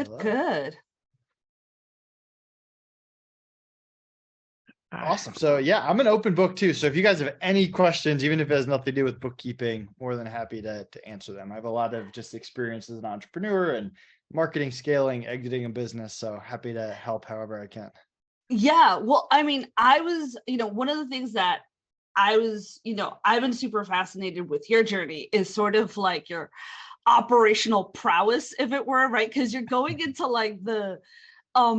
Good. Awesome. So yeah, I'm an open book too. So if you guys have any questions, even if it has nothing to do with bookkeeping, more than happy to answer them. I have a lot of just experience as an entrepreneur and marketing, scaling, exiting a business. So happy to help however I can. Yeah. Well, I mean, I was, one of the things that I was, I've been super fascinated with your journey is sort of like your operational prowess, if it were, right? Because you're going into like I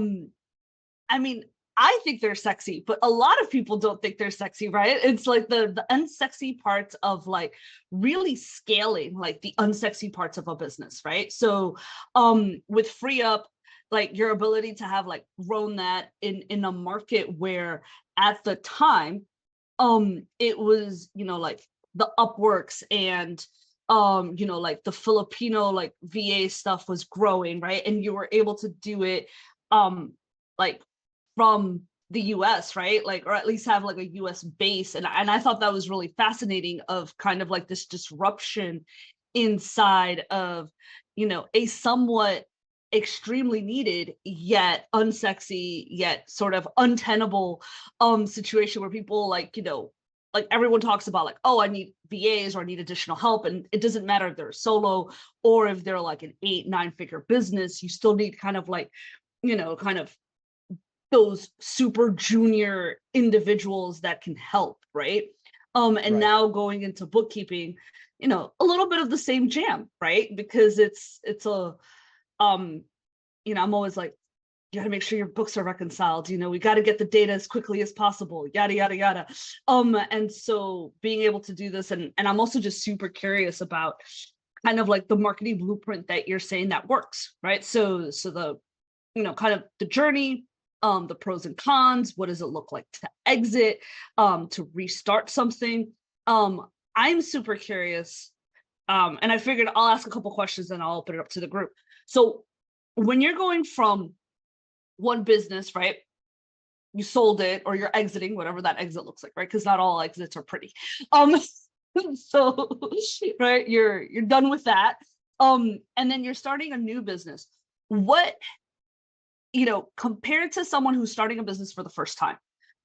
mean, I think they're sexy, but a lot of people don't think they're sexy, right? It's like the unsexy parts of like really scaling like the unsexy parts of a business, right? So with Free Up, like your ability to have like grown that in a market where at the time it was, like the Upworks and like the Filipino like VA stuff was growing, right? And you were able to do it like from the US, right? Like, or at least have like a US base. And I thought that was really fascinating of kind of like this disruption inside of, a somewhat extremely needed yet unsexy yet sort of untenable situation where people like, like everyone talks about like, oh, I need VAs or I need additional help. And it doesn't matter if they're solo or if they're like an 8-9 figure business, you still need kind of like, kind of those super junior individuals that can help, right? And Right. now going into bookkeeping, a little bit of the same jam, right? Because it's a I'm always like, you got to make sure your books are reconciled. We got to get the data as quickly as possible, yada, yada, yada. And so being able to do this, and I'm also just super curious about kind of like the marketing blueprint that you're saying that works, right? So the, kind of the journey, the pros and cons, what does it look like to exit, to restart something? I'm super curious. And I figured I'll ask a couple questions and I'll open it up to the group. So when you're going from one business, right? You sold it or you're exiting, whatever that exit looks like, right? Because not all exits are pretty. So right, you're done with that. And then you're starting a new business. What, compared to someone who's starting a business for the first time,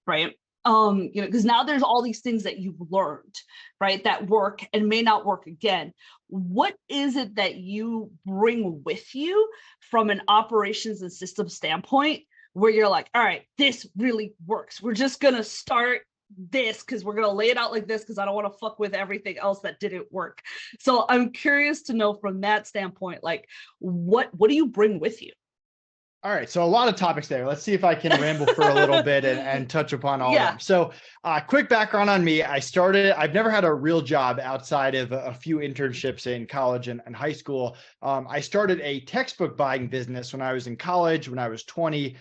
right? Because now there's all these things that you've learned, right, that work and may not work again. What is it that you bring with you from an operations and systems standpoint where you're like, all right, this really works. We're just going to start this because we're going to lay it out like this because I don't want to fuck with everything else that didn't work. So I'm curious to know from that standpoint, like what do you bring with you? All right, so a lot of topics there. Let's see if I can ramble for a little bit and touch upon all of them. So quick background on me. I've never had a real job outside of a few internships in college and high school. I started a textbook buying business when I was in college, when I was 20,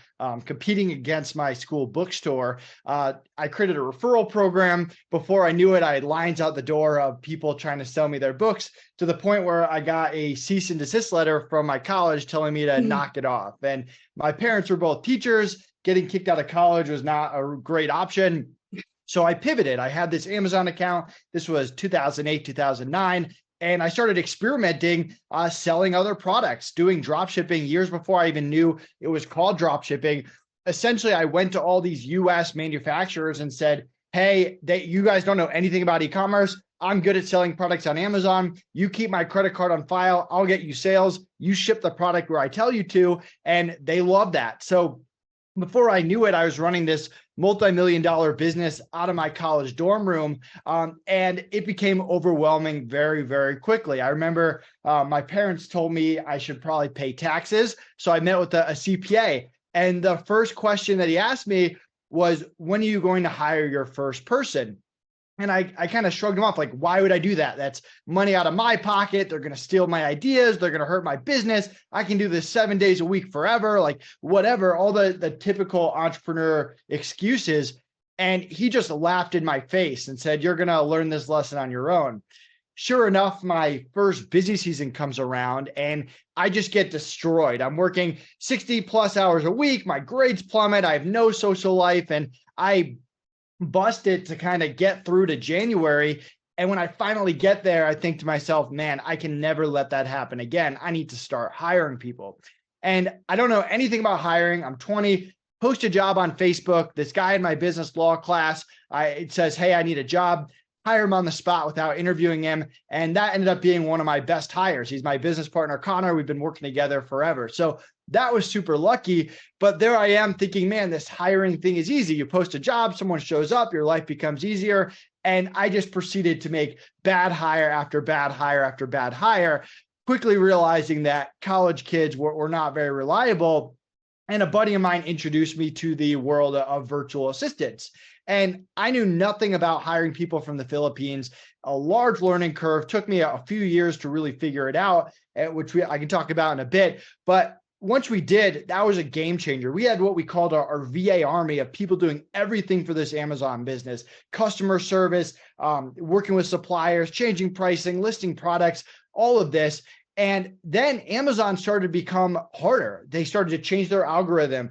competing against my school bookstore. I created a referral program. Before I knew it, I had lines out the door of people trying to sell me their books, to the point where I got a cease and desist letter from my college telling me to knock it off. And my parents were both teachers. Getting kicked out of college was not a great option. So I pivoted. I had this Amazon account. This was 2008, 2009. And I started experimenting, selling other products, doing drop shipping years before I even knew it was called drop shipping. Essentially, I went to all these US manufacturers and said, hey, you guys don't know anything about e-commerce. I'm good at selling products on Amazon. You keep my credit card on file. I'll get you sales. You ship the product where I tell you to. And they love that. So before I knew it, I was running this multi-million-dollar business out of my college dorm room. And it became overwhelming very, very quickly. I remember my parents told me I should probably pay taxes. So I met with a CPA. And the first question that he asked me was, when are you going to hire your first person? And I kind of shrugged him off, like, why would I do that? That's money out of my pocket. They're going to steal my ideas. They're going to hurt my business. I can do this 7 days a week forever, like whatever, all the typical entrepreneur excuses. And he just laughed in my face and said, you're going to learn this lesson on your own. Sure enough, my first busy season comes around and I just get destroyed. I'm working 60 plus hours a week. My grades plummet. I have no social life. And I busted to kind of get through to January. And when I finally get there, I think to myself, man, I can never let that happen again. I need to start hiring people. And I don't know anything about hiring. I'm 20, post a job on Facebook. This guy in my business law class, it says, hey, I need a job. Hire him on the spot without interviewing him. And that ended up being one of my best hires. He's my business partner, Connor. We've been working together forever. So that was super lucky. But there I am thinking, man, this hiring thing is easy. You post a job, someone shows up, your life becomes easier. And I just proceeded to make bad hire after bad hire after bad hire, quickly realizing that college kids were not very reliable. And a buddy of mine introduced me to the world of virtual assistants. And I knew nothing about hiring people from the Philippines. A large learning curve. Took me a few years to really figure it out, which I can talk about in a bit. But once we did, that was a game changer. We had what we called our VA army of people doing everything for this Amazon business: customer service, working with suppliers, changing pricing, listing products, all of this. And then Amazon started to become harder. They started to change their algorithm.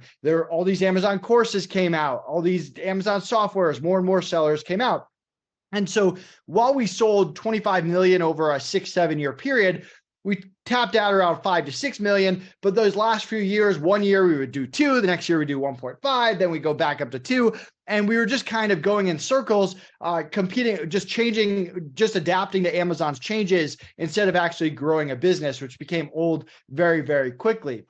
All these Amazon courses came out, all these Amazon softwares, more and more sellers came out. And so while we sold 25 million over a 6-7 year period, we tapped out around 5 to 6 million. But those last few years, 1 year we would do 2, the next year we do 1.5, then we go back up to 2. And we were just kind of going in circles, competing, just adapting to Amazon's changes instead of actually growing a business, which became old very, very quickly.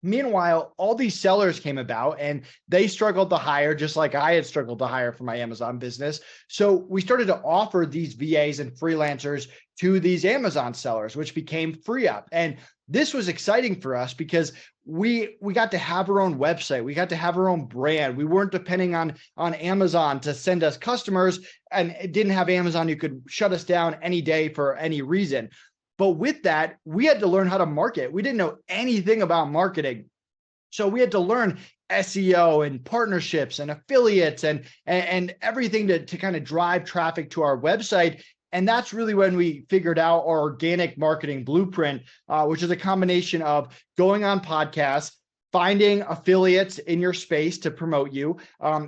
Meanwhile, all these sellers came about and they struggled to hire, just like I had struggled to hire for my Amazon business. So we started to offer these VAs and freelancers to these Amazon sellers, which became FreeUp. And this was exciting for us because we got to have our own website. We got to have our own brand. We weren't depending on Amazon to send us customers, and it didn't have Amazon who could shut us down any day for any reason. But with that, we had to learn how to market. We didn't know anything about marketing. So we had to learn SEO and partnerships and affiliates and everything to kind of drive traffic to our website. And that's really when we figured out our organic marketing blueprint, which is a combination of going on podcasts, finding affiliates in your space to promote you,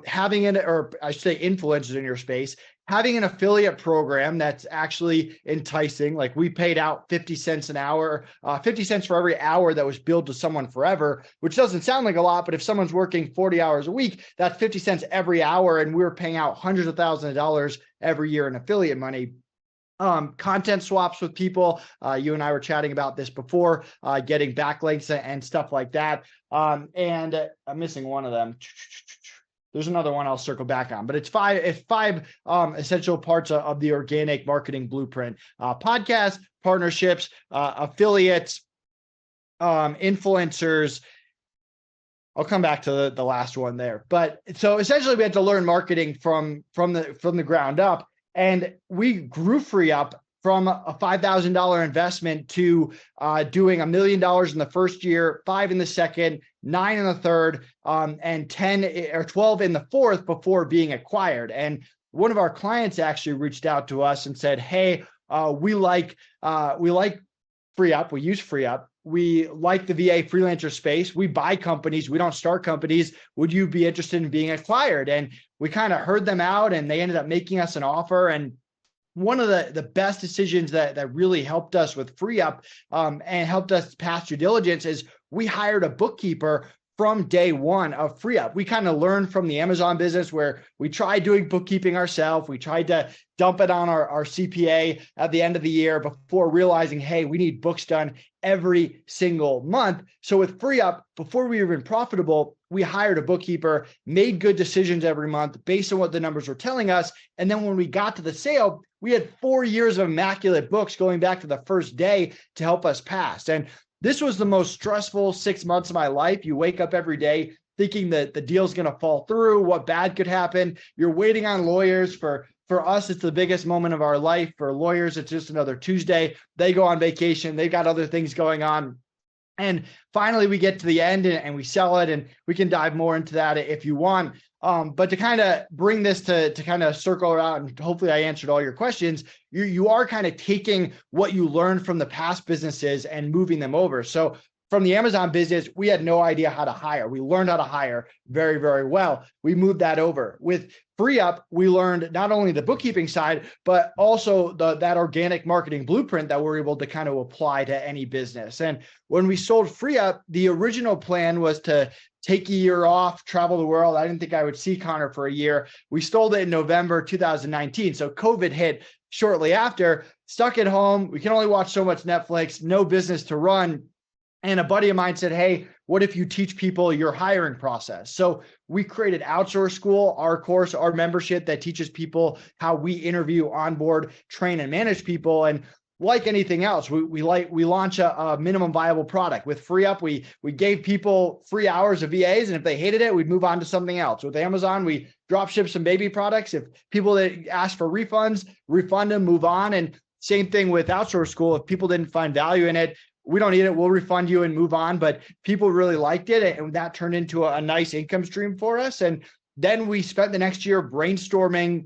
having influencers in your space, having an affiliate program that's actually enticing. Like we paid out 50 cents an hour, 50 cents for every hour that was billed to someone forever, which doesn't sound like a lot, but if someone's working 40 hours a week, that's 50 cents every hour. And we were paying out hundreds of thousands of dollars every year in affiliate money. Content swaps with people. You and I were chatting about this before, getting backlinks and stuff like that. And I'm missing one of them. There's another one I'll circle back on, but it's five essential parts of the organic marketing blueprint: podcasts, partnerships, affiliates, influencers. I'll come back to the last one there. But so essentially we had to learn marketing from the ground up. And we grew FreeUp from a $5,000 investment to doing $1 million in the first year, 5 in the second, 9 in the third, and 10 or 12 in the fourth before being acquired. And one of our clients actually reached out to us and said, "Hey, we like FreeUp. We use FreeUp. We like the VA freelancer space. We buy companies. We don't start companies. Would you be interested in being acquired?" And we kind of heard them out, and they ended up making us an offer. And one of the best decisions that really helped us with FreeUp and helped us pass due diligence is we hired a bookkeeper from day one of FreeUp. We kind of learned from the Amazon business where we tried doing bookkeeping ourselves. We tried to dump it on our CPA at the end of the year before realizing, hey, we need books done every single month. So with FreeUp, before we were even profitable, we hired a bookkeeper, made good decisions every month based on what the numbers were telling us. And then when we got to the sale, we had 4 years of immaculate books going back to the first day to help us pass. And this was the most stressful 6 months of my life. You wake up every day thinking that the deal's going to fall through, what bad could happen. You're waiting on lawyers. For us, it's the biggest moment of our life. For lawyers, it's just another Tuesday. They go on vacation. They've got other things going on. And finally, we get to the end and we sell it, and we can dive more into that if you want. But to kind of bring this to kind of circle around, and hopefully I answered all your questions, you are kind of taking what you learned from the past businesses and moving them over. So from the Amazon business, we had no idea how to hire. We learned how to hire very, very well. We moved that over. With FreeUp, we learned not only the bookkeeping side, but also that organic marketing blueprint that we're able to kind of apply to any business. And when we sold FreeUp, the original plan was to take a year off, travel the world. I didn't think I would see Connor for a year. We sold it in November 2019. So COVID hit shortly after, stuck at home. We can only watch so much Netflix, no business to run. And a buddy of mine said, hey, what if you teach people your hiring process? So we created Outsource School, our course, our membership that teaches people how we interview, onboard, train, and manage people. And like anything else, we launch a minimum viable product. With FreeUp, we gave people free hours of VAs, and if they hated it, we'd move on to something else. With Amazon, we drop ship some baby products. If people that ask for refunds, refund them, move on. And same thing with Outsource School. If people didn't find value in it, we don't need it, we'll refund you and move on. But people really liked it, and that turned into a nice income stream for us. And then we spent the next year brainstorming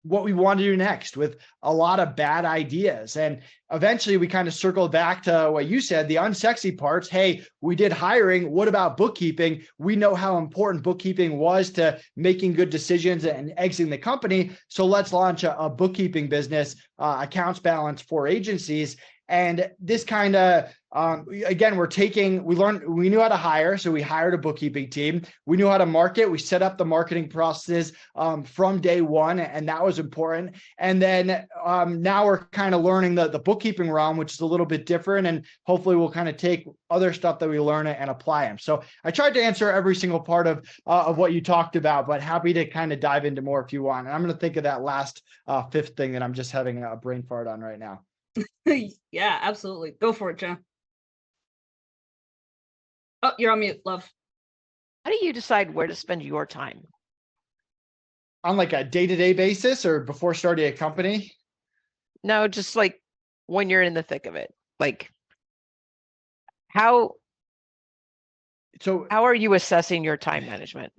what we want to do next with a lot of bad ideas. And eventually we kind of circled back to what you said, the unsexy parts. Hey, we did hiring. What about bookkeeping? We know how important bookkeeping was to making good decisions and exiting the company. So let's launch a bookkeeping business, accounts balance for agencies. And this kind of, again, we knew how to hire. So we hired a bookkeeping team. We knew how to market. We set up the marketing processes from day one, and that was important. And then now we're kind of learning the bookkeeping realm, which is a little bit different. And hopefully we'll kind of take other stuff that we learn and apply them. So I tried to answer every single part of what you talked about, but happy to kind of dive into more if you want. And I'm going to think of that last fifth thing that I'm just having a brain fart on right now. Yeah, absolutely. Go for it, Jen. Oh, you're on mute, love. How do you decide where to spend your time? On like a day-to-day basis or before starting a company? No, just like when you're in the thick of it. Like how are you assessing your time management?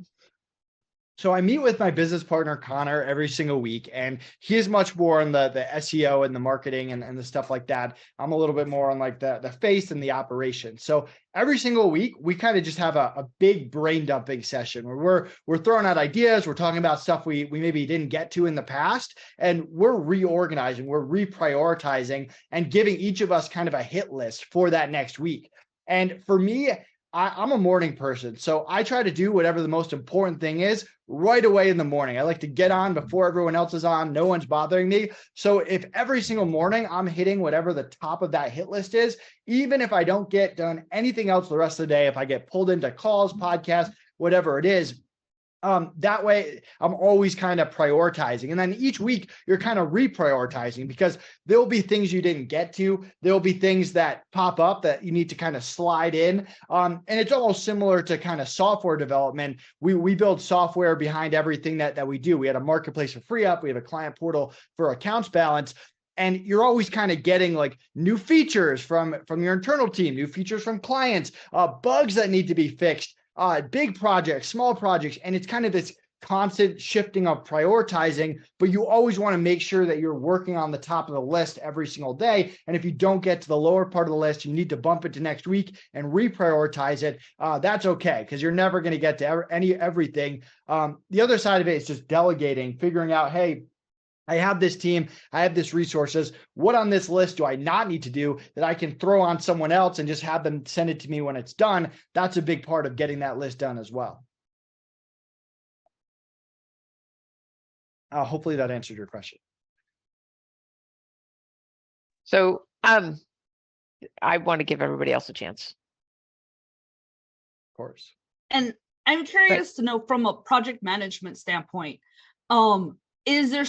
So I meet with my business partner, Connor, every single week, and he is much more on the SEO and the marketing and the stuff like that. I'm a little bit more on like the face and the operation. So every single week, we kind of just have a big brain dumping session where we're throwing out ideas. We're talking about stuff we maybe didn't get to in the past, and we're reorganizing, we're reprioritizing, and giving each of us kind of a hit list for that next week. And for me, I'm a morning person, so I try to do whatever the most important thing is right away in the morning. I like to get on before everyone else is on. No one's bothering me. So if every single morning I'm hitting whatever the top of that hit list is, even if I don't get done anything else the rest of the day, if I get pulled into calls, podcasts, whatever it is, that way I'm always kind of prioritizing. And then each week you're kind of reprioritizing because there'll be things you didn't get to. There'll be things that pop up that you need to kind of slide in. And it's almost similar to kind of software development. We build software behind everything that we do. We had a marketplace for FreeUp. We have a client portal for accounts balance. And you're always kind of getting like new features from your internal team, new features from clients, bugs that need to be fixed. Big projects, small projects, and it's kind of this constant shifting of prioritizing, but you always want to make sure that you're working on the top of the list every single day. And if you don't get to the lower part of the list, you need to bump it to next week and reprioritize it. That's okay, because you're never going to get to everything. The other side of it is just delegating, figuring out, hey, I have this team, I have this resources. What on this list do I not need to do that I can throw on someone else and just have them send it to me when it's done? That's a big part of getting that list done as well. Hopefully that answered your question. So I want to give everybody else a chance. Of course. And I'm curious to know from a project management standpoint, is there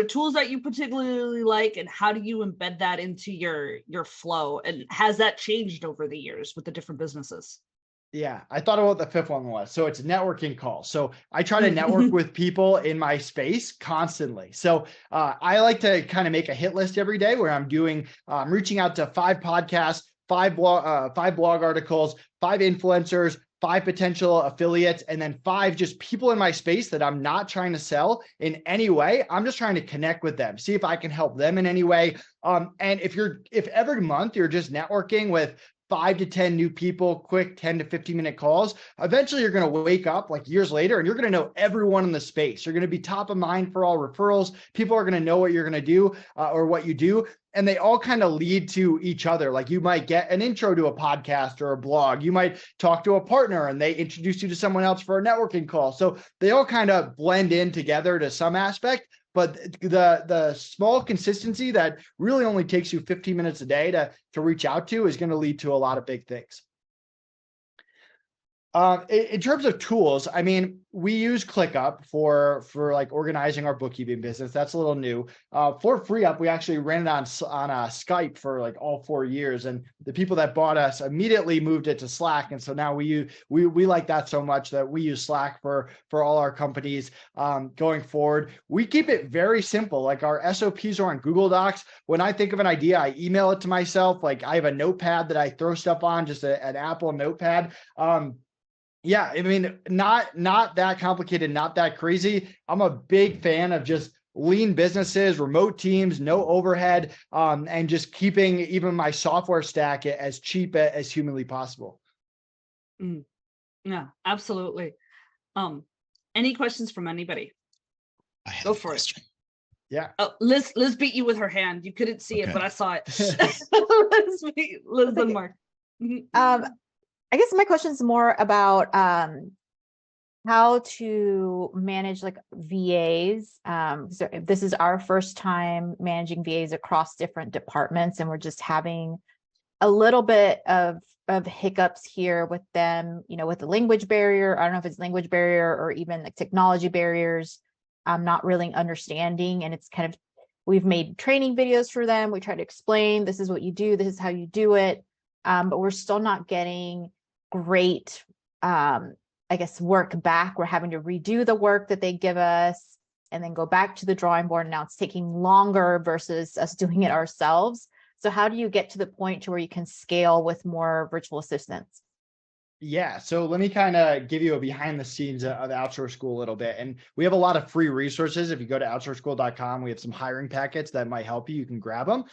tools that you particularly like, and how do you embed that into your flow? And has that changed over the years with the different businesses? Yeah, I thought about the fifth one was. So it's networking calls. So I try to network with people in my space constantly. So I like to kind of make a hit list every day where I'm reaching out to 5 podcasts, 5 blog articles, 5 influencers, 5 potential affiliates, and then 5 just people in my space that I'm not trying to sell in any way. I'm just trying to connect with them, see if I can help them in any way. And if every month you're just networking with 5 to 10 new people, quick 10 to 15-minute calls. Eventually, you're going to wake up like years later and you're going to know everyone in the space. You're going to be top of mind for all referrals. People are going to know what you're going to do or what you do. And they all kind of lead to each other. Like you might get an intro to a podcast or a blog. You might talk to a partner and they introduce you to someone else for a networking call. So they all kind of blend in together to some aspect. But the small consistency that really only takes you 15 minutes a day to reach out to is going to lead to a lot of big things. In terms of tools, I mean, we use ClickUp for like organizing our bookkeeping business. That's a little new. For FreeUp, we actually ran it on Skype for like all 4 years, and the people that bought us immediately moved it to Slack. And so now we like that so much that we use Slack for all our companies going forward. We keep it very simple. Like our SOPs are on Google Docs. When I think of an idea, I email it to myself. Like I have a notepad that I throw stuff on, just an Apple notepad. Yeah, I mean, not that complicated, not that crazy. I'm a big fan of just lean businesses, remote teams, no overhead, and just keeping even my software stack as cheap as humanly possible. Yeah, absolutely. Any questions from anybody? Go for it. Yeah. Oh, Liz beat you with her hand. You couldn't see it, but I saw it. Liz and Mark. I guess my question is more about how to manage like VAs. So this is our first time managing VAs across different departments, and we're just having a little bit of hiccups here with them, with the language barrier. I don't know if it's language barrier or even like technology barriers. I'm not really understanding, and it's kind of, we've made training videos for them. We try to explain, this is what you do, this is how you do it, but we're still not getting great, I guess, work back. We're having to redo the work that they give us and then go back to the drawing board. And now it's taking longer versus us doing it ourselves. So how do you get to the point to where you can scale with more virtual assistants? Yeah, so let me kind of give you a behind the scenes of Outsource School a little bit. And we have a lot of free resources. If you go to outsourceschool.com, we have some hiring packets that might help you. You can grab them.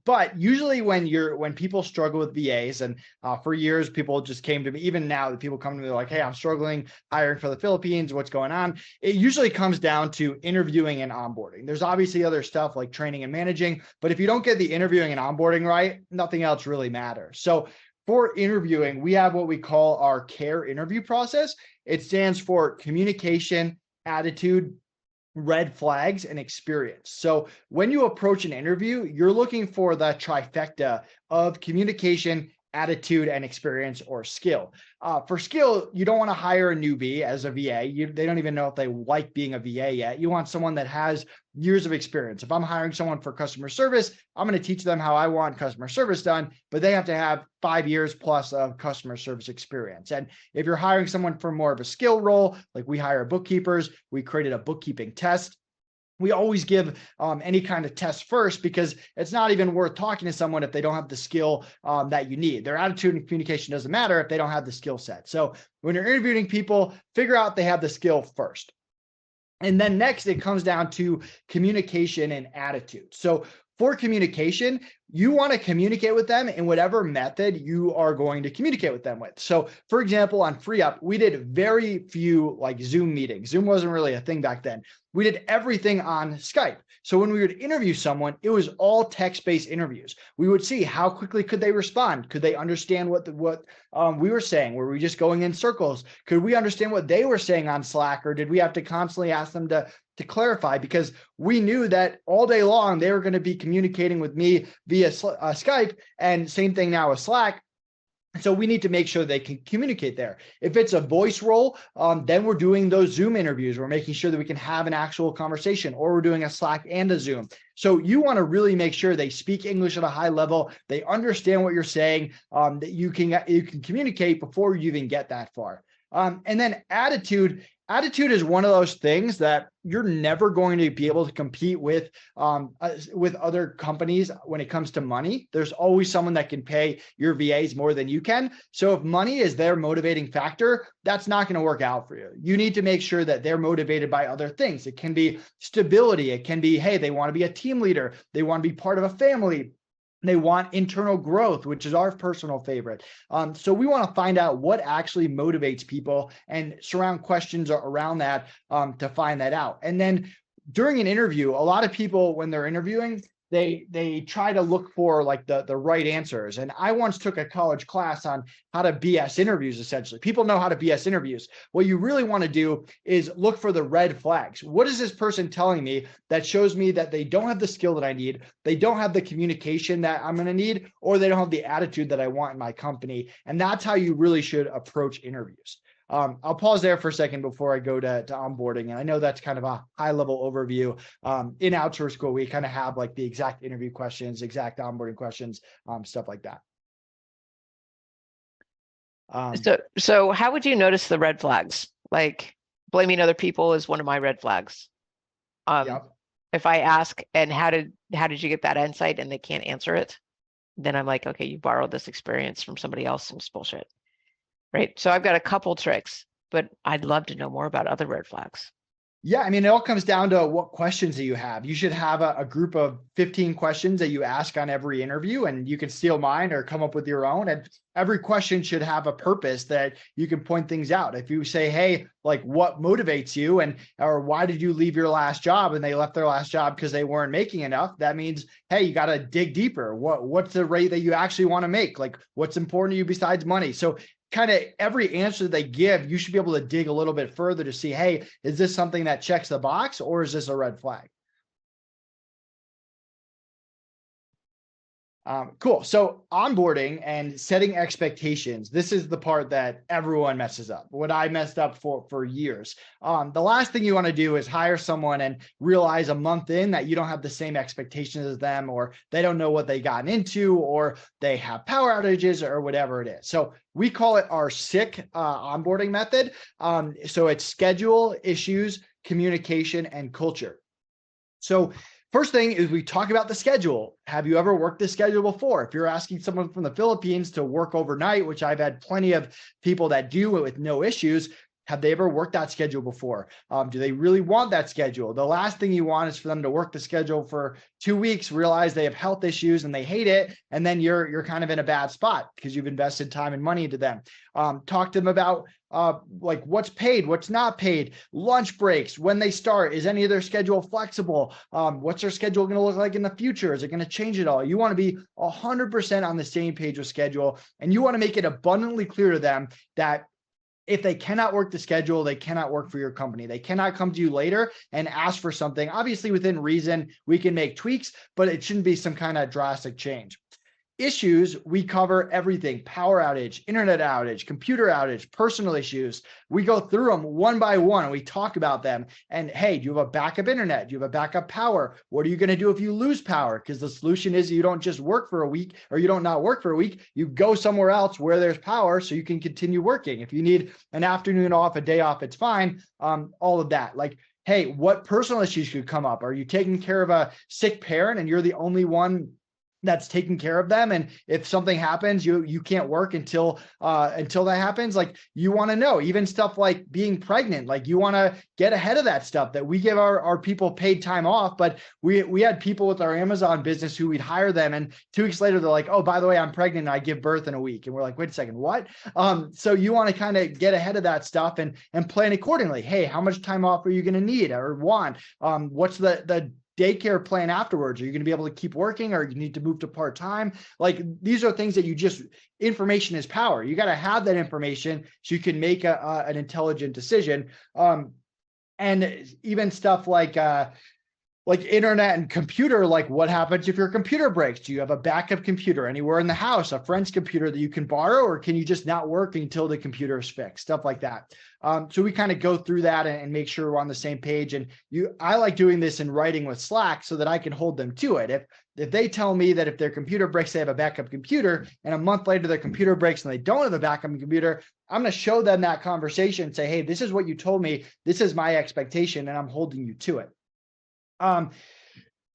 But usually when people struggle with VAs, and for years, people just came to me, even now that people come to me, they're like, hey, I'm struggling hiring for the Philippines. What's going on? It usually comes down to interviewing and onboarding. There's obviously other stuff like training and managing, but if you don't get the interviewing and onboarding right, nothing else really matters. So for interviewing, we have what we call our CARE interview process. It stands for communication, attitude, red flags, and experience. So when you approach an interview, you're looking for the trifecta of communication, attitude, and experience or skill. For skill, you don't want to hire a newbie as a VA. They don't even know if they like being a VA yet. You want someone that has years of experience. If I'm hiring someone for customer service, I'm going to teach them how I want customer service done, but they have to have 5 years plus of customer service experience. And if you're hiring someone for more of a skill role, like we hire bookkeepers, we created a bookkeeping test. We always give any kind of test first, because it's not even worth talking to someone if they don't have the skill that you need. Their attitude and communication doesn't matter if they don't have the skill set. So when you're interviewing people, figure out they have the skill first. And then next, it comes down to communication and attitude. So for communication, you want to communicate with them in whatever method you are going to communicate with them with. So for example, on FreeUp, we did very few like Zoom meetings. Zoom wasn't really a thing back then. We did everything on Skype. So when we would interview someone, it was all text-based interviews. We would see how quickly could they respond? Could they understand what we were saying? Were we just going in circles? Could we understand what they were saying on Slack, or did we have to constantly ask them to clarify? Because we knew that all day long they were going to be communicating with me via Skype, and same thing now with Slack. So we need to make sure they can communicate there. If it's a voice role, then we're doing those Zoom interviews. We're making sure that we can have an actual conversation, or we're doing a Slack and a Zoom. So you want to really make sure they speak English at a high level. They understand what you're saying, that you can communicate before you even get that far. And then attitude is one of those things that you're never going to be able to compete with other companies when it comes to money. There's always someone that can pay your VAs more than you can. So if money is their motivating factor, that's not going to work out for you. You need to make sure that they're motivated by other things. It can be stability. It can be, hey, they want to be a team leader. They want to be part of a family. They want internal growth, which is our personal favorite. So we want to find out what actually motivates people and surround questions around that to find that out. And then during an interview, a lot of people, when they're interviewing, they try to look for like the right answers. And I once took a college class on how to BS interviews. Essentially, people know how to BS interviews. What you really want to do is look for the red flags. What is this person telling me that shows me that they don't have the skill that I need, they don't have the communication that I'm going to need, or they don't have the attitude that I want in my company? And that's how you really should approach interviews. I'll pause there for a second before I go to onboarding. And I know that's kind of a high level overview. In Outsource School, we kind of have like the exact interview questions, exact onboarding questions, stuff like that. So how would you notice the red flags? Like blaming other people is one of my red flags. Yep. If I ask, and how did you get that insight, and they can't answer it, then I'm like, okay, you borrowed this experience from somebody else and it's bullshit. Right. So I've got a couple tricks, but I'd love to know more about other red flags. Yeah, I mean, it all comes down to what questions that you have. You should have a group of 15 questions that you ask on every interview, and you can steal mine or come up with your own. And every question should have a purpose that you can point things out. If you say, hey, like what motivates you, or why did you leave your last job? And they left their last job because they weren't making enough. That means, hey, you got to dig deeper. What's the rate that you actually want to make? Like what's important to you besides money? So kind of every answer they give, you should be able to dig a little bit further to see, hey, is this something that checks the box, or is this a red flag? Cool. So onboarding and setting expectations. This is the part that everyone messes up. What I messed up for years. The last thing you want to do is hire someone and realize a month in that you don't have the same expectations as them, or they don't know what they got into, or they have power outages, or whatever it is. So we call it our SICK onboarding method. So it's schedule, issues, communication, and culture. So first thing is we talk about the schedule. Have you ever worked the schedule before? If you're asking someone from the Philippines to work overnight, which I've had plenty of people that do it with no issues, have they ever worked that schedule before? Do they really want that schedule? The last thing you want is for them to work the schedule for 2 weeks, realize they have health issues and they hate it, and then you're kind of in a bad spot because you've invested time and money into them. Talk to them about like what's paid, what's not paid, lunch breaks, when they start, is any of their schedule flexible? What's their schedule going to look like in the future? Is it going to change at all? You want to be 100% on the same page with schedule, and you want to make it abundantly clear to them that if they cannot work the schedule, they cannot work for your company. They cannot come to you later and ask for something. Obviously, within reason, we can make tweaks, but it shouldn't be some kind of drastic change. Issues, we cover everything: power outage, internet outage, computer outage, personal issues. We go through them one by one and we talk about them. And hey, do you have a backup internet? Do you have a backup power? What are you going to do if you lose power? Because the solution is you don't just work for a week, or you don't not work for a week. You go somewhere else where there's power so you can continue working. If you need an afternoon off, a day off, it's fine. All of that. Like, hey, what personal issues could come up? Are you taking care of a sick parent and you're the only one that's taking care of them, and if something happens, you can't work until that happens? Like, you want to know. Even stuff like being pregnant, like you want to get ahead of that stuff. That we give our people paid time off, but we had people with our Amazon business who we'd hire them, and 2 weeks later they're like, oh, by the way, I'm pregnant and I give birth in a week. And we're like, wait a second, what? So you want to kind of get ahead of that stuff and plan accordingly. Hey, how much time off are you going to need or want? What's the daycare plan afterwards? Are you going to be able to keep working, or you need to move to part-time? Like, these are things that information is power. You got to have that information so you can make an intelligent decision. And even stuff like internet and computer, like what happens if your computer breaks? Do you have a backup computer anywhere in the house, a friend's computer that you can borrow, or can you just not work until the computer is fixed? Stuff like that. So we kind of go through that and make sure we're on the same page. And I like doing this in writing with Slack so that I can hold them to it. If they tell me that if their computer breaks, they have a backup computer, and a month later their computer breaks and they don't have a backup computer, I'm going to show them that conversation and say, hey, this is what you told me. This is my expectation, and I'm holding you to it.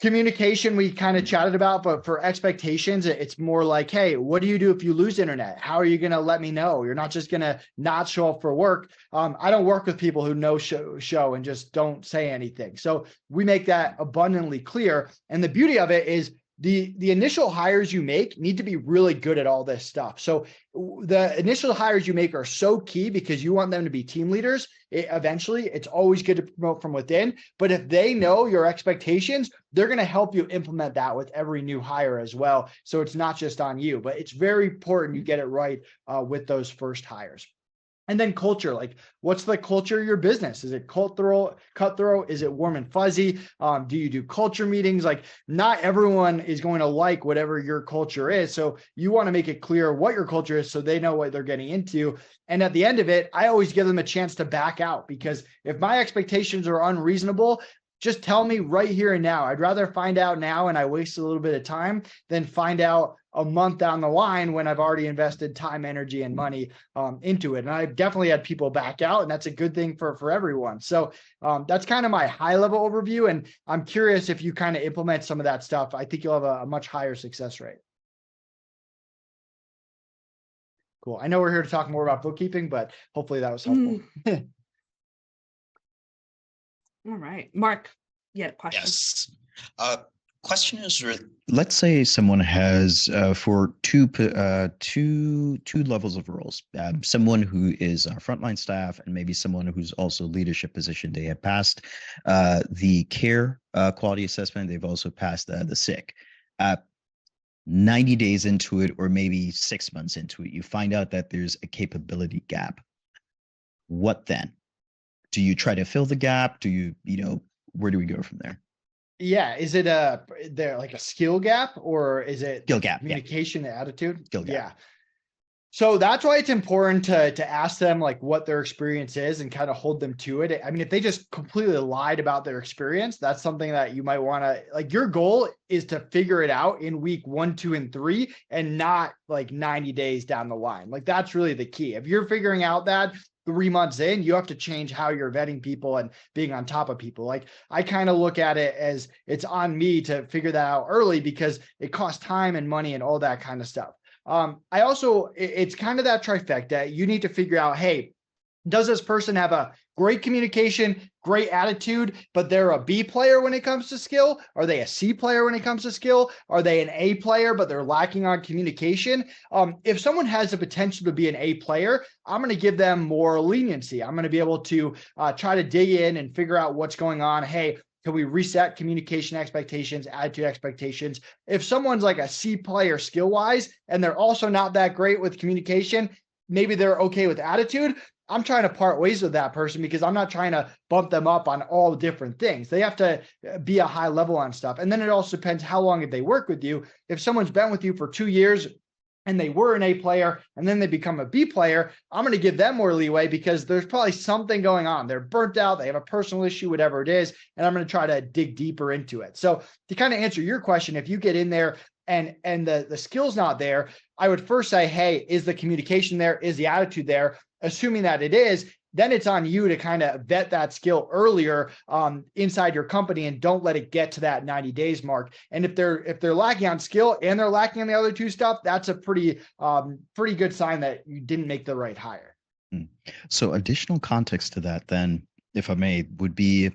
Communication, we kind of chatted about, but for expectations, it's more like, hey, what do you do if you lose internet? How are you going to let me know? You're not just going to not show up for work. I don't work with people who no show and just don't say anything. So we make that abundantly clear. And the beauty of it is the initial hires you make need to be really good at all this stuff. So the initial hires you make are so key because you want them to be team leaders. Eventually, it's always good to promote from within. But if they know your expectations, they're going to help you implement that with every new hire as well. So it's not just on you, but it's very important you get it right with those first hires. And then culture, like what's the culture of your business? Is it cutthroat? Is it warm and fuzzy? Do you do culture meetings? Like not everyone is going to like whatever your culture is. So you want to make it clear what your culture is so they know what they're getting into. And at the end of it, I always give them a chance to back out, because if my expectations are unreasonable, just tell me right here and now. I'd rather find out now and I waste a little bit of time than find out a month down the line when I've already invested time, energy, and money into it. And I've definitely had people back out, and that's a good thing for everyone. So that's kind of my high level overview. And I'm curious if you kind of implement some of that stuff, I think you'll have a much higher success rate. Cool. I know we're here to talk more about bookkeeping, but hopefully that was helpful. All right, Mark, you had a question. Yes. Question is, let's say someone has for two levels of roles, someone who is frontline staff and maybe someone who's also leadership position. They have passed the care quality assessment. They've also passed the SIC. 90 days into it, or maybe 6 months into it, you find out that there's a capability gap. What then? Do you try to fill the gap? Do you where do we go from there? Yeah. Is it like a skill gap, or is it skill gap, communication, attitude? Skill gap. Yeah. So that's why it's important to ask them like what their experience is and kind of hold them to it. I mean, if they just completely lied about their experience, that's something that you might want to, like, your goal is to figure it out in week 1, 2, and 3, and not like 90 days down the line. Like that's really the key. If you're figuring out that 3 months in, you have to change how you're vetting people and being on top of people. Like I kind of look at it as it's on me to figure that out early, because it costs time and money and all that kind of stuff. I also, it's kind of that trifecta. You need to figure out, hey, does this person have a great communication, great attitude, but they're a B player when it comes to skill? Are they a C player when it comes to skill? Are they an A player, but they're lacking on communication? If someone has the potential to be an A player, I'm going to give them more leniency. I'm going to be able to try to dig in and figure out what's going on. Hey, can we reset communication expectations, attitude expectations? If someone's like a C player skill-wise, and they're also not that great with communication, maybe they're okay with attitude, I'm trying to part ways with that person, because I'm not trying to bump them up on all different things. They have to be a high level on stuff. And then it also depends how long have they worked with you. If someone's been with you for 2 years and they were an A player and then they become a B player, I'm going to give them more leeway, because there's probably something going on. They're burnt out, they have a personal issue, whatever it is, and I'm going to try to dig deeper into it. So to kind of answer your question, if you get in there and the skill's not there, I would first say, hey, is the communication there? Is the attitude there? Assuming that it is, then it's on you to kind of vet that skill earlier inside your company, and don't let it get to that 90 days mark. And if they're lacking on skill and they're lacking on the other two stuff, that's a pretty good sign that you didn't make the right hire. So additional context to that then, if I may, would be,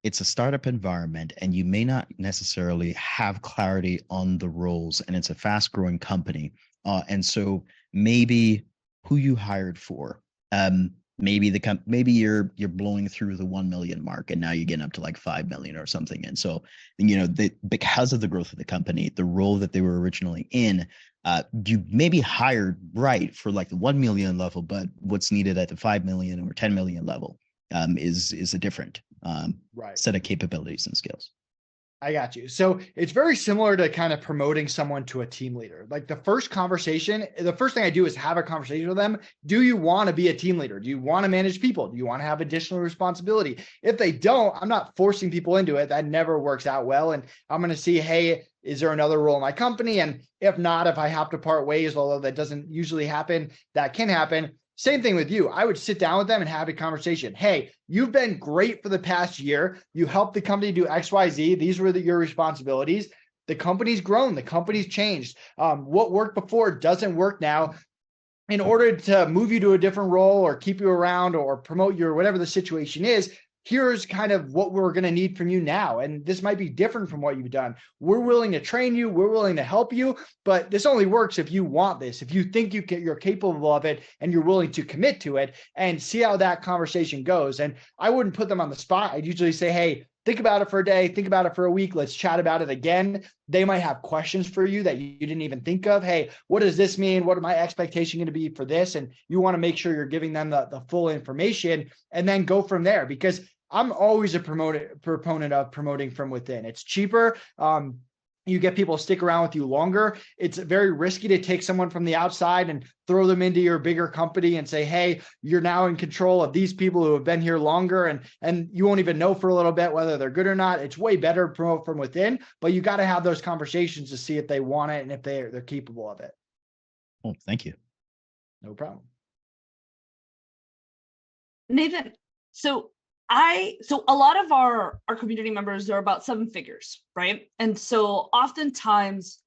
it's a startup environment and you may not necessarily have clarity on the roles, and it's a fast growing company. And so maybe who you hired for, maybe maybe you're blowing through the 1 million mark, and now you're getting up to like 5 million or something. And so, because of the growth of the company, the role that they were originally in, you maybe hired right for like the 1 million level, but what's needed at the 5 million or 10 million level is a different set of capabilities and skills. I got you. So it's very similar to kind of promoting someone to a team leader. Like the first thing I do is have a conversation with them. Do you want to be a team leader? Do you want to manage people? Do you want to have additional responsibility? If they don't, I'm not forcing people into it. That never works out well. And I'm going to see, hey, is there another role in my company? And if not, if I have to part ways, although that doesn't usually happen, that can happen. Same thing with you. I would sit down with them and have a conversation. Hey, you've been great for the past year. You helped the company do X, Y, Z. These were your responsibilities. The company's grown. The company's changed. What worked before doesn't work now. In order to move you to a different role or keep you around or promote you or whatever the situation is, here's kind of what we're going to need from you now. And this might be different from what you've done. We're willing to train you. We're willing to help you, but this only works if you want this, if you think you're capable of it and you're willing to commit to it, and see how that conversation goes. And I wouldn't put them on the spot. I'd usually say, hey, think about it for a day, think about it for a week. Let's chat about it again. They might have questions for you that you didn't even think of. Hey, what does this mean? What are my expectations going to be for this? And you want to make sure you're giving them the full information, and then go from there. Because I'm always a proponent of promoting from within. It's cheaper. You get people to stick around with you longer. It's very risky to take someone from the outside and throw them into your bigger company and say, hey, you're now in control of these people who have been here longer, and you won't even know for a little bit whether they're good or not. It's way better to promote from within, but you got to have those conversations to see if they want it and if they're capable of it. Oh, thank you. No problem. Nathan, so a lot of our community members are about 7 figures, right? And so oftentimes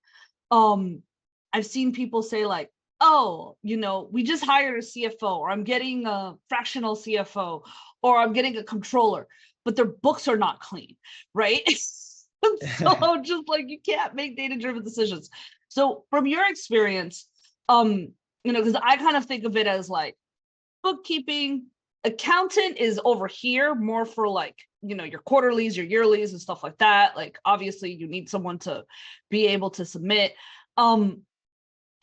I've seen people say like, oh, we just hired a CFO, or I'm getting a fractional CFO, or I'm getting a controller, but their books are not clean, right? So just like, you can't make data-driven decisions. So from your experience, because I kind of think of it as like bookkeeping, accountant is over here more for like, your quarterlies, your yearlies and stuff like that. Like, obviously you need someone to be able to submit.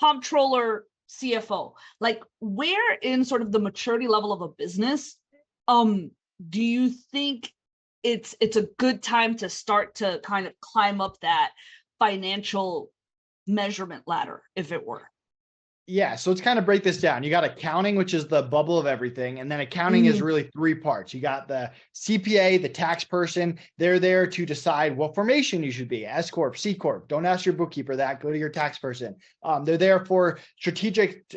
Comptroller, CFO, like, where in sort of the maturity level of a business, do you think it's a good time to start to kind of climb up that financial measurement ladder, if it were? Yeah, so let's kind of break this down. You got accounting, which is the bubble of everything. And then accounting is really 3 parts. You got the CPA, the tax person. They're there to decide what formation you should be, S Corp, C Corp. Don't ask your bookkeeper that. Go to your tax person. They're there for strategic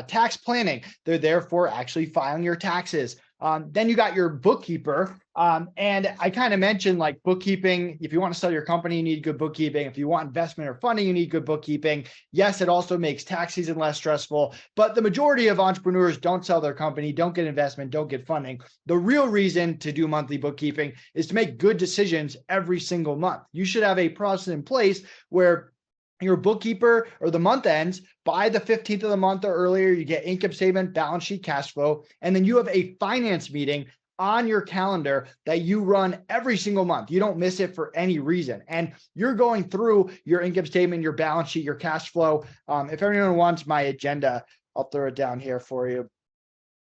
tax planning. They're there for actually filing your taxes. Then you got your bookkeeper. And I kind of mentioned like bookkeeping. If you want to sell your company, you need good bookkeeping. If you want investment or funding, you need good bookkeeping. Yes, it also makes tax season less stressful, but the majority of entrepreneurs don't sell their company, don't get investment, don't get funding. The real reason to do monthly bookkeeping is to make good decisions every single month. You should have a process in place where your bookkeeper, or the month ends by the 15th of the month or earlier, you get income statement, balance sheet, cash flow, and then you have a finance meeting on your calendar that you run every single month. You don't miss it for any reason. And you're going through your income statement, your balance sheet, your cash flow. If anyone wants my agenda, I'll throw it down here for you.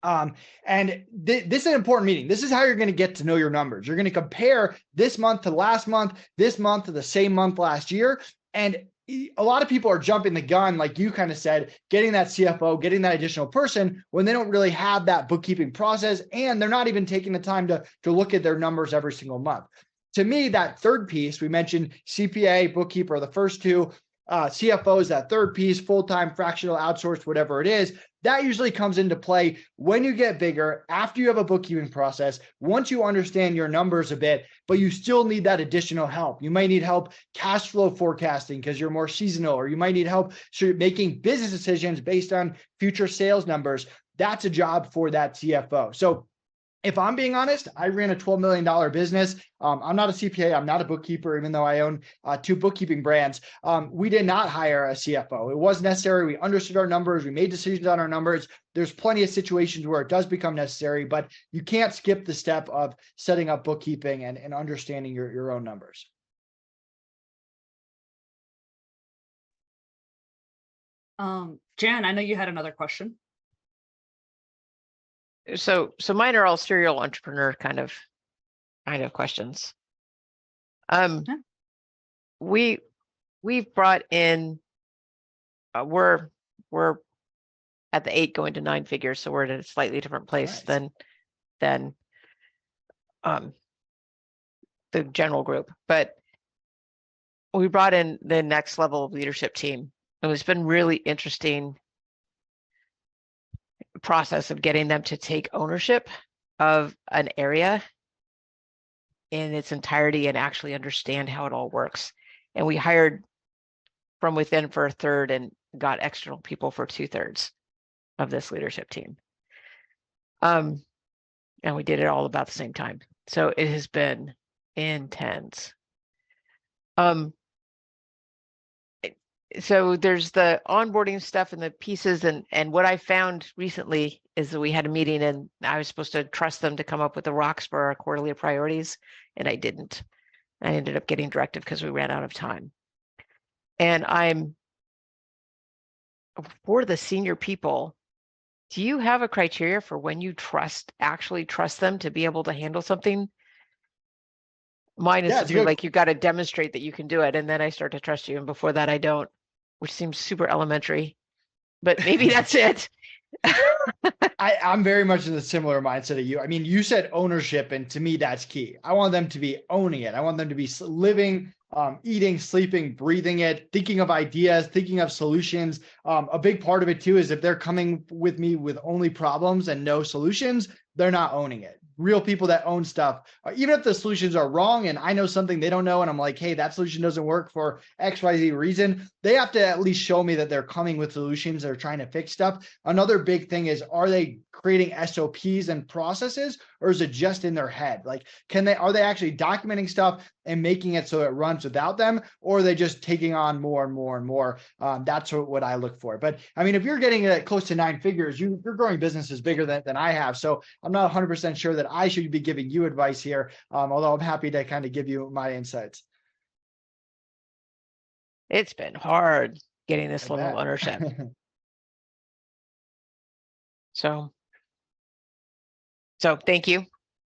And this is an important meeting. This is how you're going to get to know your numbers. You're going to compare this month to last month, this month to the same month last year. And a lot of people are jumping the gun, like you kind of said, getting that CFO, getting that additional person when they don't really have that bookkeeping process, and they're not even taking the time to look at their numbers every single month. To me, that third piece, we mentioned CPA, bookkeeper, the first 2, CFO is that third piece, full-time, fractional, outsourced, whatever it is. That usually comes into play when you get bigger, after you have a bookkeeping process, once you understand your numbers a bit, but you still need that additional help. You might need help cash flow forecasting because you're more seasonal, or you might need help making business decisions based on future sales numbers. That's a job for that CFO. So if I'm being honest, I ran a $12 million business. I'm not a CPA. I'm not a bookkeeper, even though I own 2 bookkeeping brands. We did not hire a CFO. It was necessary. We understood our numbers. We made decisions on our numbers. There's plenty of situations where it does become necessary, but you can't skip the step of setting up bookkeeping and understanding your own numbers. Jan, I know you had another question. So mine are all serial entrepreneur kind of questions. We've brought in, we're at the 8 going to 9 figures, so we're at a slightly different place than the general group. But we brought in the next level of leadership team, and it's been really interesting process of getting them to take ownership of an area in its entirety and actually understand how it all works. And we hired from within for a third and got external people for 2/3 of this leadership team. And we did it all about the same time. So it has been intense. So there's the onboarding stuff and the pieces, and what I found recently is that we had a meeting and I was supposed to trust them to come up with the rocks for our quarterly priorities, and I didn't. I ended up getting directive because we ran out of time. And I'm for the senior people, do you have a criteria for when you actually trust them to be able to handle something? Mine is Yeah, simply like you got to demonstrate that you can do it, and then I start to trust you, and before that I don't, which seems super elementary, but maybe that's it. I'm very much in the similar mindset of you. I mean, you said ownership, and to me, that's key. I want them to be owning it. I want them to be living, eating, sleeping, breathing it, thinking of ideas, thinking of solutions. A big part of it too is if they're coming with me with only problems and no solutions, they're not owning it. Real people that own stuff, even if the solutions are wrong and I know something they don't know, and I'm like, hey, that solution doesn't work for XYZ reason, they have to at least show me that they're coming with solutions, they're trying to fix stuff. Another big thing is, are they creating SOPs and processes, or is it just in their head? Like, are they actually documenting stuff and making it so it runs without them, or are they just taking on more and more and more? That's what I look for. But I mean, if you're getting close to 9 figures, you're growing businesses bigger than I have. So I'm not 100% sure that I should be giving you advice here, although I'm happy to kind of give you my insights. It's been hard getting this level of ownership. So thank you.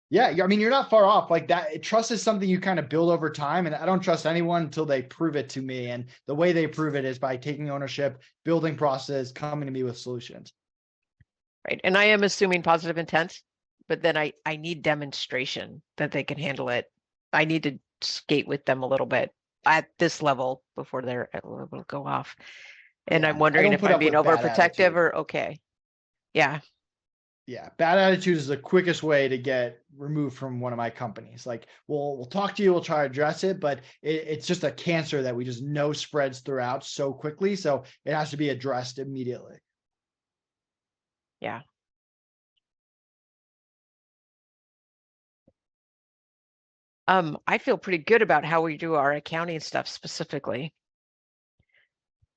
Yeah, I mean, you're not far off. Like that, trust is something you kind of build over time, and I don't trust anyone until they prove it to me. And the way they prove it is by taking ownership, building processes, coming to me with solutions. Right, and I am assuming positive intent, but then I need demonstration that they can handle it. I need to skate with them a little bit at this level before they're able to go off. And Yeah, I'm wondering if I'm being overprotective or okay. Yeah. Yeah, bad attitude is the quickest way to get removed from one of my companies. Like, we'll talk to you, we'll try to address it, but it's just a cancer that we just know spreads throughout so quickly. So it has to be addressed immediately. Yeah. I feel pretty good about how we do our accounting stuff specifically.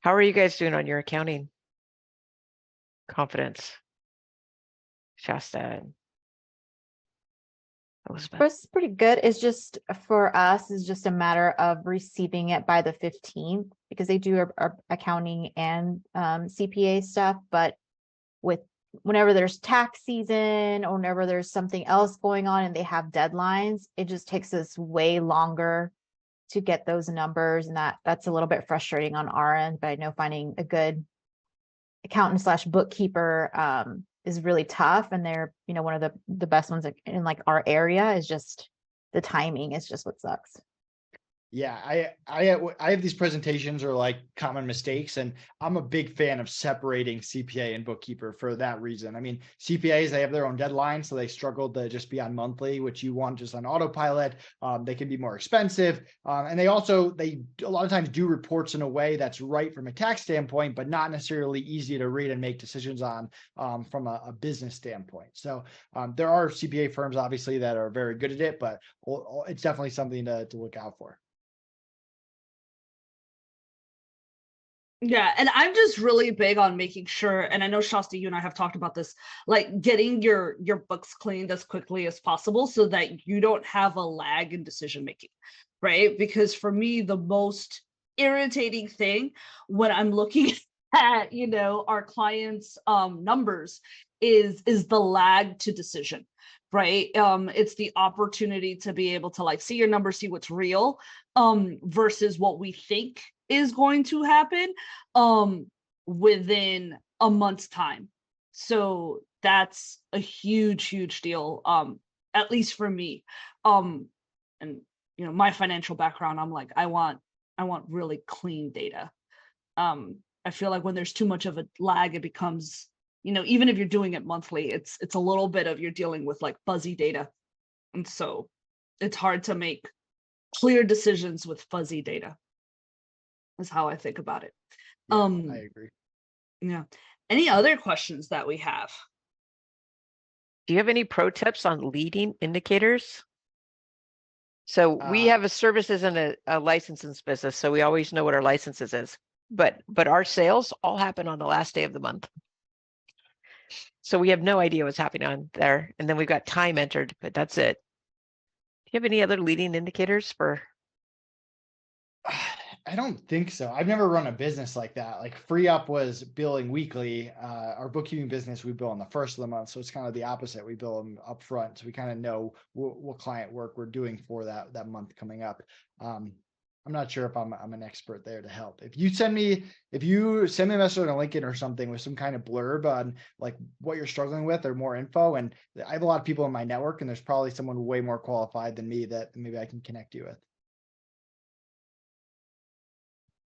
How are you guys doing on your accounting? Confidence. Shasta. Elizabeth. It's pretty good. It's just for us, it's just a matter of receiving it by the 15th because they do our accounting and CPA stuff. But whenever there's tax season or whenever there's something else going on and they have deadlines, it just takes us way longer to get those numbers, and that's a little bit frustrating on our end. But I know finding a good accountant / bookkeeper is really tough, and they're one of the best ones in like our area. Is just the timing is just what sucks. Yeah, I have these presentations or like common mistakes, and I'm a big fan of separating CPA and bookkeeper for that reason. I mean, CPAs, they have their own deadlines, so they struggle to just be on monthly, which you want just on autopilot. They can be more expensive, and they a lot of times do reports in a way that's right from a tax standpoint, but not necessarily easy to read and make decisions on from a business standpoint. So there are CPA firms obviously that are very good at it, but it's definitely something to look out for. Yeah, and I'm just really big on making sure, and I know Shasta, you and I have talked about this, like getting your books cleaned as quickly as possible so that you don't have a lag in decision making, right? Because for me, the most irritating thing when I'm looking at our clients' numbers is the lag to decision, right? It's the opportunity to be able to like see your numbers, see what's real, versus what we think is going to happen within a month's time. So that's a huge deal, at least for me. And my financial background, I'm like, I want really clean data. I feel like when there's too much of a lag, it becomes, even if you're doing it monthly, it's a little bit of you're dealing with like fuzzy data. And so it's hard to make clear decisions with fuzzy data. Is how I think about it. Yeah, I agree. Yeah. Any other questions that we have? Do you have any pro tips on leading indicators? So we have a services and a licenses business, so we always know what our licenses is. But our sales all happen on the last day of the month. So we have no idea what's happening on there. And then we've got time entered, but that's it. Do you have any other leading indicators for? I don't think so. I've never run a business like that. Like FreeUp was billing weekly. Our bookkeeping business, we bill on the first of the month. So it's kind of the opposite. We bill them up front. So we kind of know what client work we're doing for that month coming up. I'm not sure if I'm an expert there to help. If you send me a message on LinkedIn or something with some kind of blurb on like what you're struggling with or more info, and I have a lot of people in my network, and there's probably someone way more qualified than me that maybe I can connect you with.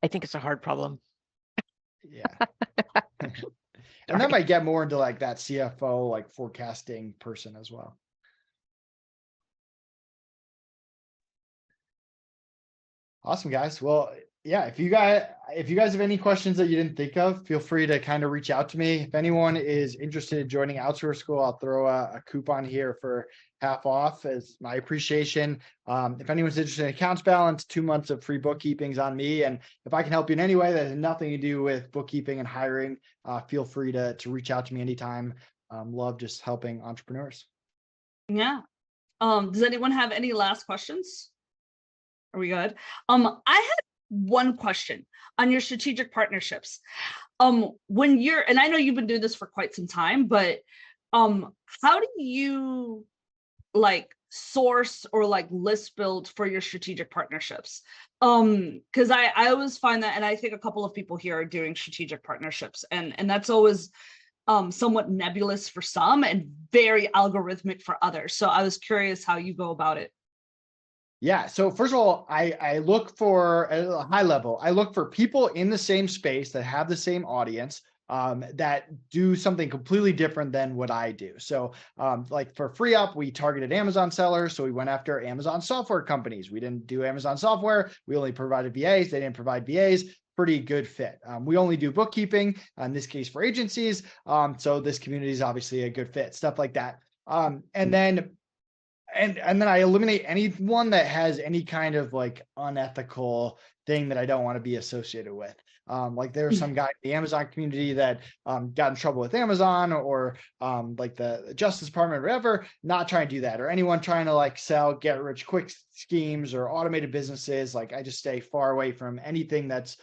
I think it's a hard problem. Yeah. And that might get more into like that CFO, like forecasting person as well. Awesome, guys. Well, yeah, if you guys have any questions that you didn't think of, feel free to kind of reach out to me. If anyone is interested in joining Outsource School, I'll throw a coupon here for half off as my appreciation. If anyone's interested in accounts balance, 2 months of free bookkeeping's on me. And if I can help you in any way that has nothing to do with bookkeeping and hiring, feel free to reach out to me anytime. Love just helping entrepreneurs. Yeah. Does anyone have any last questions? Are we good? I had one question on your strategic partnerships. When you're, and I know you've been doing this for quite some time, but how do you like source or like list build for your strategic partnerships? Because I always find that, and I think a couple of people here are doing strategic partnerships, and that's always somewhat nebulous for some and very algorithmic for others. So I was curious how you go about it. Yeah. So first of all, I look for at a high level, I look for people in the same space that have the same audience, that do something completely different than what I do. So like for FreeUp, we targeted Amazon sellers. So we went after Amazon software companies. We didn't do Amazon software. We only provided VAs. They didn't provide VAs. Pretty good fit. We only do bookkeeping, in this case for agencies. So this community is obviously a good fit, stuff like that. And then I eliminate anyone that has any kind of like unethical thing that I don't want to be associated with. Like there's some guy in the Amazon community that got in trouble with Amazon or like the Justice Department or whatever, not trying to do that, or anyone trying to like sell get rich quick schemes or automated businesses. Like I just stay far away from anything that's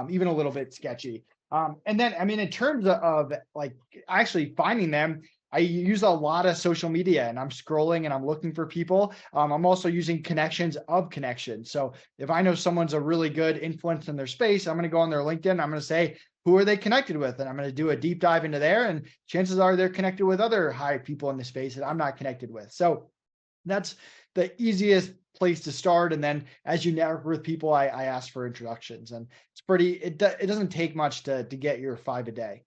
even a little bit sketchy. And then, I mean, in terms of like actually finding them, I use a lot of social media and I'm scrolling and I'm looking for people. I'm also using connections of connections. So if I know someone's a really good influence in their space, I'm going to go on their LinkedIn. I'm going to say, who are they connected with? And I'm going to do a deep dive into there. And chances are they're connected with other high people in the space that I'm not connected with. So that's the easiest place to start. And then as you network with people, I ask for introductions, and it's it doesn't take much to get your 5 a day.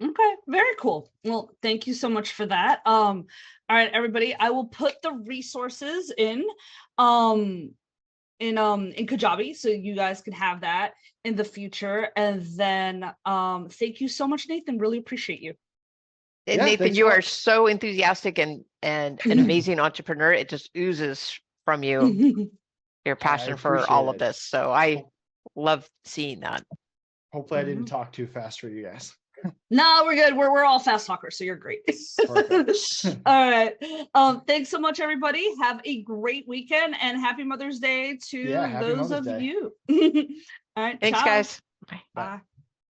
Okay, very cool. Well, thank you so much for that. All right, everybody, I will put the resources in Kajabi so you guys can have that in the future. And then thank you so much, Nathan. Really appreciate you. And Yeah, Nathan, you are so enthusiastic and an amazing entrepreneur. It just oozes from you, your passion for all of this. So I love seeing that. Hopefully I didn't talk too fast for you guys. No, we're good. We're all fast talkers, so you're great. All right. Thanks so much, everybody. Have a great weekend and happy Mother's Day to those of you. All right. Thanks, ciao. guys. Bye.